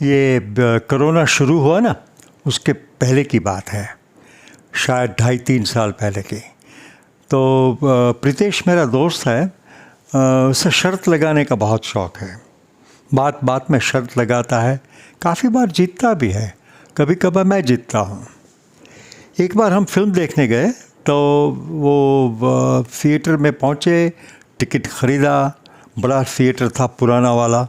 Corona शुरू हुआ ना, उसके पहले की बात है, शायद 2.5-3 साल पहले की। तो प्रीतेश मेरा दोस्त है, उसे शर्त लगाने का बहुत शौक़ है। बात बात में शर्त लगाता है, काफ़ी बार जीतता भी है, कभी कभार मैं जीतता हूँ। एक बार हम फिल्म देखने गए तो वो थिएटर में पहुँचे, टिकट ख़रीदा, बड़ा थिएटर था पुराना वाला,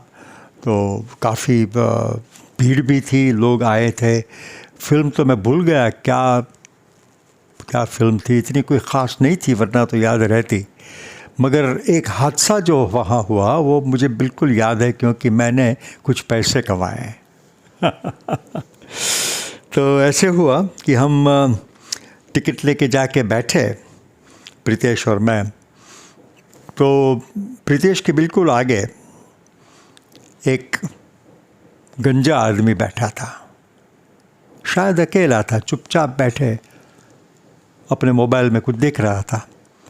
तो काफ़ी भीड़ भी थी, लोग आए थे। फिल्म तो मैं भूल गया क्या क्या फिल्म थी, इतनी कोई ख़ास नहीं थी वरना तो याद रहती। मगर एक हादसा जो वहाँ हुआ वो मुझे बिल्कुल याद है, क्योंकि मैंने कुछ पैसे कमाए। तो ऐसे हुआ कि हम टिकट लेके जाके बैठे, प्रीतेश और मैं। तो प्रीतेश के बिल्कुल आगे एक गंजा आदमी बैठा था, शायद अकेला था, चुपचाप बैठे अपने मोबाइल में कुछ देख रहा था।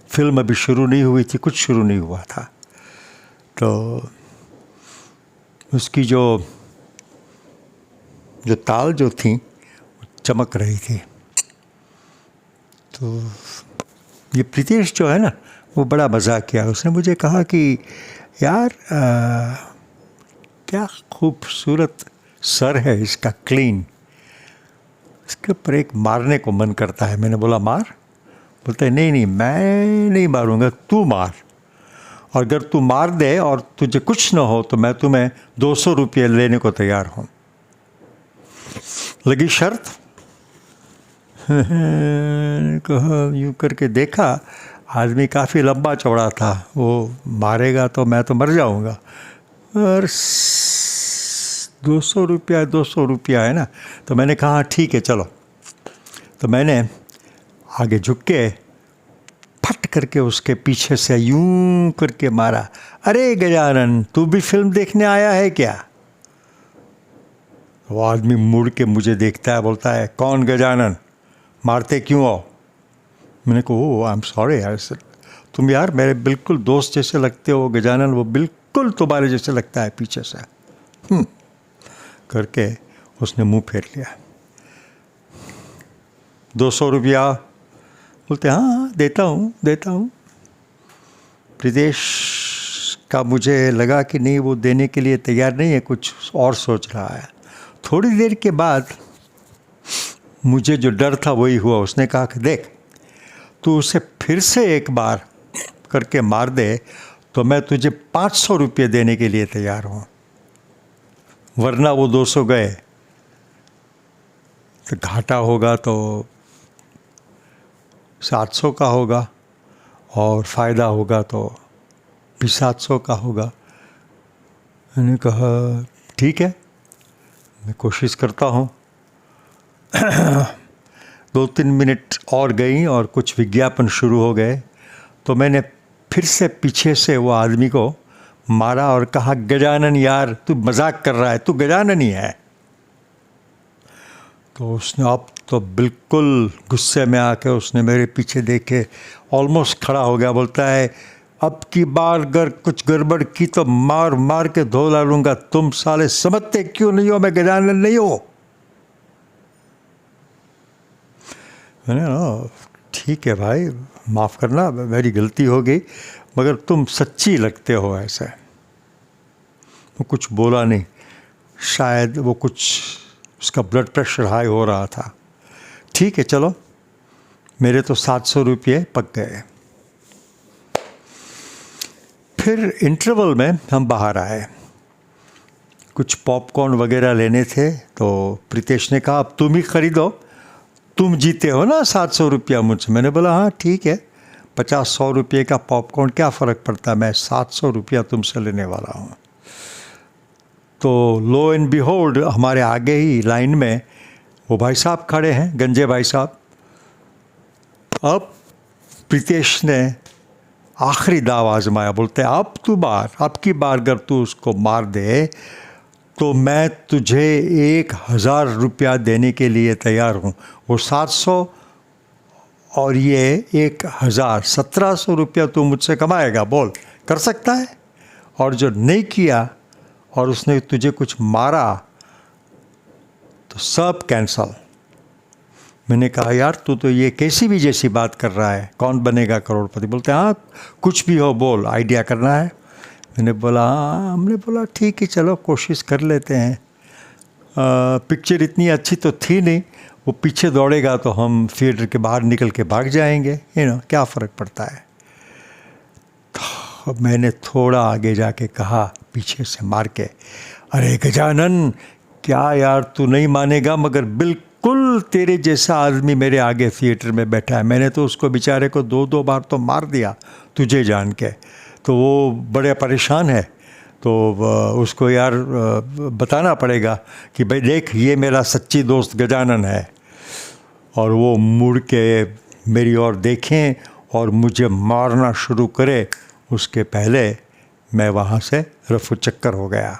फिल्म अभी शुरू नहीं हुई थी, कुछ शुरू नहीं हुआ था। तो उसकी जो ताल जो थी चमक रही थी। तो ये प्रीतेश जो है ना, वो बड़ा मजाक किया। उसने मुझे कहा कि यार क्या खूबसूरत सर है इसका, क्लीन, इसके ऊपर एक मारने को मन करता है। मैंने बोला मार? बोलते नहीं नहीं, मैं नहीं मारूंगा, तू मार, और अगर तू मार दे और तुझे कुछ ना हो तो मैं तुम्हें 200 रुपये लेने को तैयार हूँ। लगी शर्त। कहा यूँ करके देखा, आदमी काफ़ी लंबा चौड़ा था, वो मारेगा तो मैं तो मर जाऊँगा। और 200 रुपया है ना, तो मैंने कहा ठीक है चलो। तो मैंने आगे झुक के फट करके उसके पीछे से यूं करके मारा। अरे गजानन, तू भी फिल्म देखने आया है क्या? वो आदमी मुड़ के मुझे देखता है, बोलता है कौन गजानन, मारते क्यों हो? मैंने कहा ओह आई एम सॉरी यार, तुम यार मेरे बिल्कुल दोस्त जैसे लगते हो गजानन, वो बिल्कुल तुम्हारे जैसे लगता है पीछे से। करके उसने मुंह फेर लिया। 200 रुपया? बोलते हाँ देता हूँ। प्रीतेश का मुझे लगा कि नहीं, वो देने के लिए तैयार नहीं है, कुछ और सोच रहा है। थोड़ी देर के बाद मुझे जो डर था वही हुआ। उसने कहा कि देख, तू उसे फिर से एक बार करके मार दे तो मैं तुझे 500 रुपये देने के लिए तैयार हूँ, वरना वो 200 गए तो घाटा होगा तो 700 का होगा, और फ़ायदा होगा तो भी 700 का होगा। मैंने कहा ठीक है, मैं कोशिश करता हूँ। 2-3 मिनट और गई और कुछ विज्ञापन शुरू हो गए, तो मैंने फिर से पीछे से वो आदमी को मारा और कहा गजानन यार, तू मजाक कर रहा है, तू गजानन ही है। तो उसने अब तो बिल्कुल गुस्से में आके उसने मेरे पीछे देखे, ऑलमोस्ट खड़ा हो गया। बोलता है अब की बार अगर कुछ गड़बड़ की तो मार मार के धो डालूंगा, तुम साले समझते क्यों नहीं हो मैं गजानन नहीं हूँ। मैंने ठीक है भाई, माफ़ करना, मेरी गलती हो गई, मगर तुम सच्ची लगते हो ऐसे। वो कुछ बोला नहीं, शायद वो कुछ उसका ब्लड प्रेशर हाई हो रहा था। ठीक है चलो, मेरे तो 700 रुपये पक गए। फिर इंटरवल में हम बाहर आए, कुछ पॉपकॉर्न वगैरह लेने थे। तो प्रीतेश ने कहा अब तुम ही खरीदो, तुम जीते हो ना 700 रुपया मुझसे। मैंने बोला हाँ ठीक है, 50-100 रुपये का पॉपकॉर्न क्या फ़र्क पड़ता, मैं 700 रुपया तुमसे लेने वाला हूँ। तो लो एंड बिहोल्ड हमारे आगे ही लाइन में वो भाई साहब खड़े हैं, गंजे भाई साहब। अब प्रीतेश ने आखिरी दाव आजमाया। बोलते अब तू बार, अब की बार अगर तू उसको मार दे तो मैं तुझे 1000 रुपया देने के लिए तैयार हूँ। वो 700 और ये 1000, 1700 रुपया तू मुझसे कमाएगा, बोल कर सकता है? और जो नहीं किया और उसने तुझे कुछ मारा तो सब कैंसल। मैंने कहा यार तू तो ये कैसी भी जैसी बात कर रहा है, कौन बनेगा करोड़पति? बोलते हाँ कुछ भी हो बोल, आइडिया करना है। मैंने बोला हाँ, हमने बोला ठीक है चलो कोशिश कर लेते हैं। पिक्चर इतनी अच्छी तो थी नहीं, वो पीछे दौड़ेगा तो हम थिएटर के बाहर निकल के भाग जाएंगे, क्या फ़र्क पड़ता है। तो मैंने थोड़ा आगे जाके कहा पीछे से मार के, अरे गजानन क्या यार तू नहीं मानेगा मगर बिल्कुल तेरे जैसा आदमी मेरे आगे थिएटर में बैठा है। मैंने तो उसको बेचारे को 2-2 बार तो मार दिया तुझे जान के, तो वो बड़े परेशान है। तो उसको यार बताना पड़ेगा कि भाई देख ये मेरा सच्ची दोस्त गजानन है। और वो मुड़ के मेरी ओर देखें और मुझे मारना शुरू करे उसके पहले मैं वहाँ से रफू चक्कर हो गया।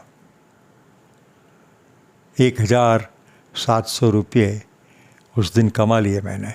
1700 रुपये उस दिन कमा लिए मैंने।